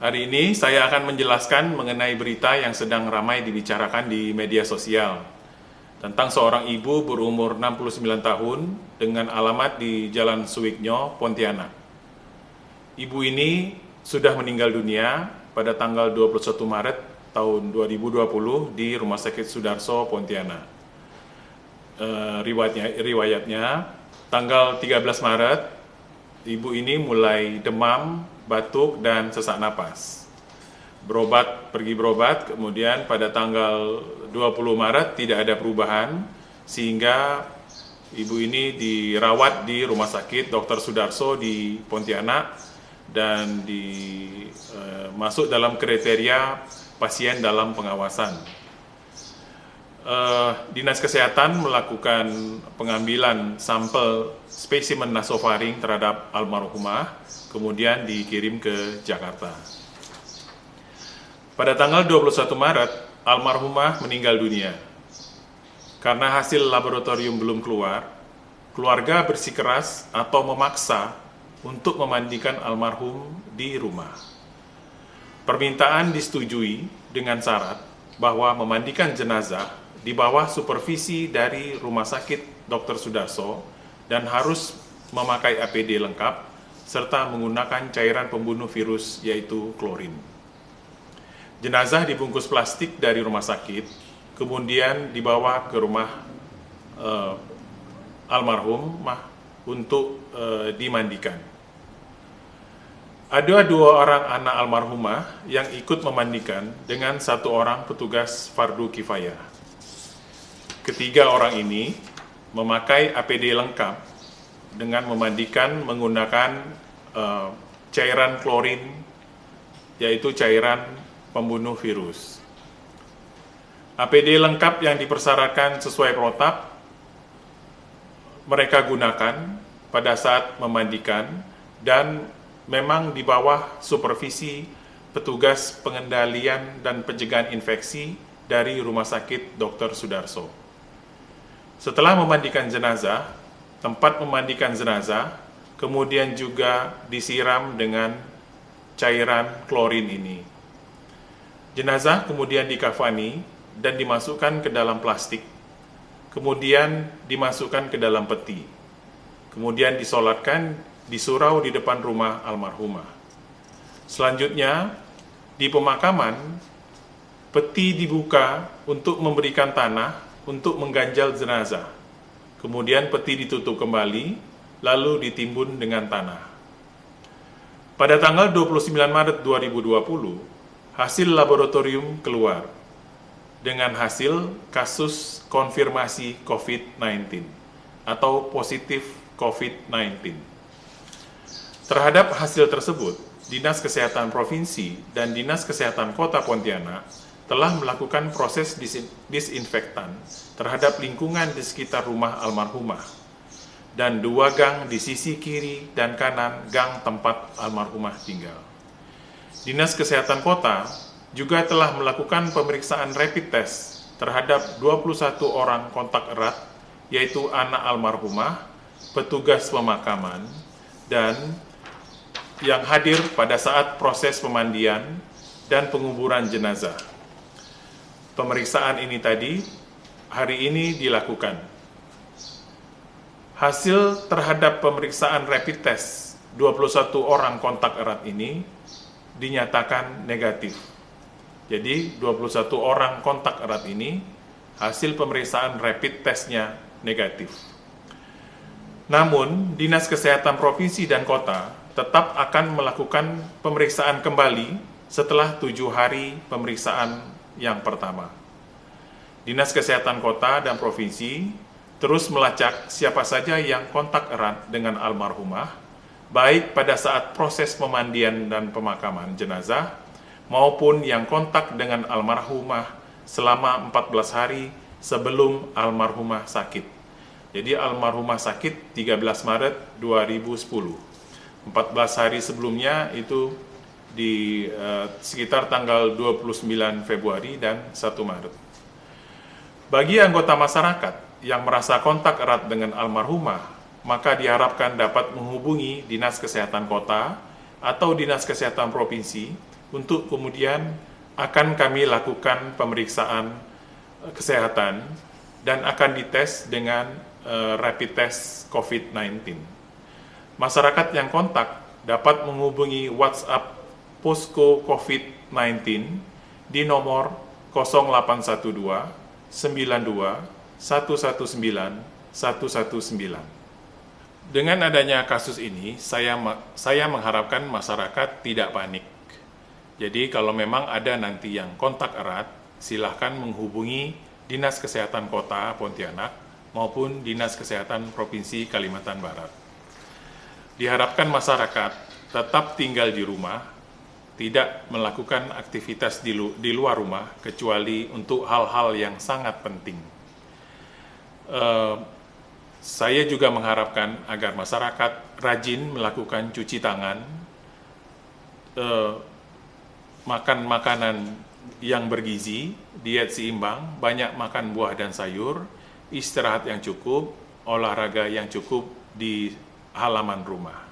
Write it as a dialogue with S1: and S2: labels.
S1: Hari ini saya akan menjelaskan mengenai berita yang sedang ramai dibicarakan di media sosial tentang seorang ibu berumur 69 tahun dengan alamat di Jalan Suwiknyo, Pontianak. Ibu ini sudah meninggal dunia pada tanggal 21 Maret tahun 2020 di Rumah Sakit Sudarso, Pontianak. Riwayatnya, tanggal 13 Maret, ibu ini mulai demam, batuk, dan sesak napas. Pergi berobat, kemudian pada tanggal 20 Maret tidak ada perubahan, sehingga ibu ini dirawat di Rumah Sakit Dr. Sudarso di Pontianak dan masuk dalam kriteria pasien dalam pengawasan. Dinas Kesehatan melakukan pengambilan sampel spesimen nasofaring terhadap almarhumah, kemudian dikirim ke Jakarta. Pada tanggal 21 Maret, almarhumah meninggal dunia. Karena hasil laboratorium belum keluar, keluarga bersikeras atau memaksa untuk memandikan almarhum di rumah. Permintaan disetujui dengan syarat bahwa memandikan jenazah di bawah supervisi dari Rumah Sakit Dr. Sudarso dan harus memakai APD lengkap serta menggunakan cairan pembunuh virus yaitu klorin. Jenazah dibungkus plastik dari rumah sakit, kemudian dibawa ke rumah almarhum untuk dimandikan. Ada 2 orang anak almarhumah yang ikut memandikan dengan 1 orang petugas fardu kifayah. Ketiga orang ini memakai APD lengkap dengan memandikan menggunakan cairan klorin, yaitu cairan pembunuh virus. APD lengkap yang dipersyaratkan sesuai protap mereka gunakan pada saat memandikan dan memang di bawah supervisi petugas pengendalian dan pencegahan infeksi dari Rumah Sakit Dr. Sudarso. Setelah memandikan jenazah, tempat memandikan jenazah kemudian juga disiram dengan cairan klorin ini. Jenazah kemudian dikafani dan dimasukkan ke dalam plastik, kemudian dimasukkan ke dalam peti, kemudian disolatkan di surau di depan rumah almarhumah. Selanjutnya, di pemakaman, peti dibuka untuk memberikan tanah untuk mengganjal jenazah. Kemudian peti ditutup kembali, lalu ditimbun dengan tanah. Pada tanggal 29 Maret 2020, hasil laboratorium keluar dengan hasil kasus konfirmasi COVID-19 atau positif COVID-19. Terhadap hasil tersebut, Dinas Kesehatan Provinsi dan Dinas Kesehatan Kota Pontianak telah melakukan proses disinfektan terhadap lingkungan di sekitar rumah almarhumah dan 2 gang di sisi kiri dan kanan gang tempat almarhumah tinggal. Dinas Kesehatan Kota juga telah melakukan pemeriksaan rapid test terhadap 21 orang kontak erat, yaitu anak almarhumah, petugas pemakaman, dan yang hadir pada saat proses pemandian dan penguburan jenazah. Pemeriksaan ini tadi hari ini dilakukan. Hasil terhadap pemeriksaan rapid test 21 orang kontak erat ini dinyatakan negatif. Jadi 21 orang kontak erat ini hasil pemeriksaan rapid testnya negatif. Namun, Dinas Kesehatan Provinsi dan Kota tetap akan melakukan pemeriksaan kembali setelah 7 hari pemeriksaan yang pertama. Dinas Kesehatan Kota dan Provinsi terus melacak siapa saja yang kontak erat dengan almarhumah, baik pada saat proses pemandian dan pemakaman jenazah, maupun yang kontak dengan almarhumah selama 14 hari sebelum almarhumah sakit. Jadi almarhumah sakit 13 Maret 2010. 14 hari sebelumnya itu di sekitar tanggal 29 Februari dan 1 Maret. Bagi anggota masyarakat yang merasa kontak erat dengan almarhumah, maka diharapkan dapat menghubungi Dinas Kesehatan Kota atau Dinas Kesehatan Provinsi untuk kemudian akan kami lakukan pemeriksaan kesehatan dan akan dites dengan rapid test COVID-19. Masyarakat yang kontak dapat menghubungi WhatsApp Posko COVID-19 di nomor 0812 92 119 119. Dengan adanya kasus ini, saya mengharapkan masyarakat tidak panik. Jadi kalau memang ada nanti yang kontak erat, silahkan menghubungi Dinas Kesehatan Kota Pontianak maupun Dinas Kesehatan Provinsi Kalimantan Barat. Diharapkan masyarakat tetap tinggal di rumah, tidak melakukan aktivitas di luar rumah, kecuali untuk hal-hal yang sangat penting. Saya juga mengharapkan agar masyarakat rajin melakukan cuci tangan, makan makanan yang bergizi, diet seimbang, banyak makan buah dan sayur, istirahat yang cukup, olahraga yang cukup di halaman rumah.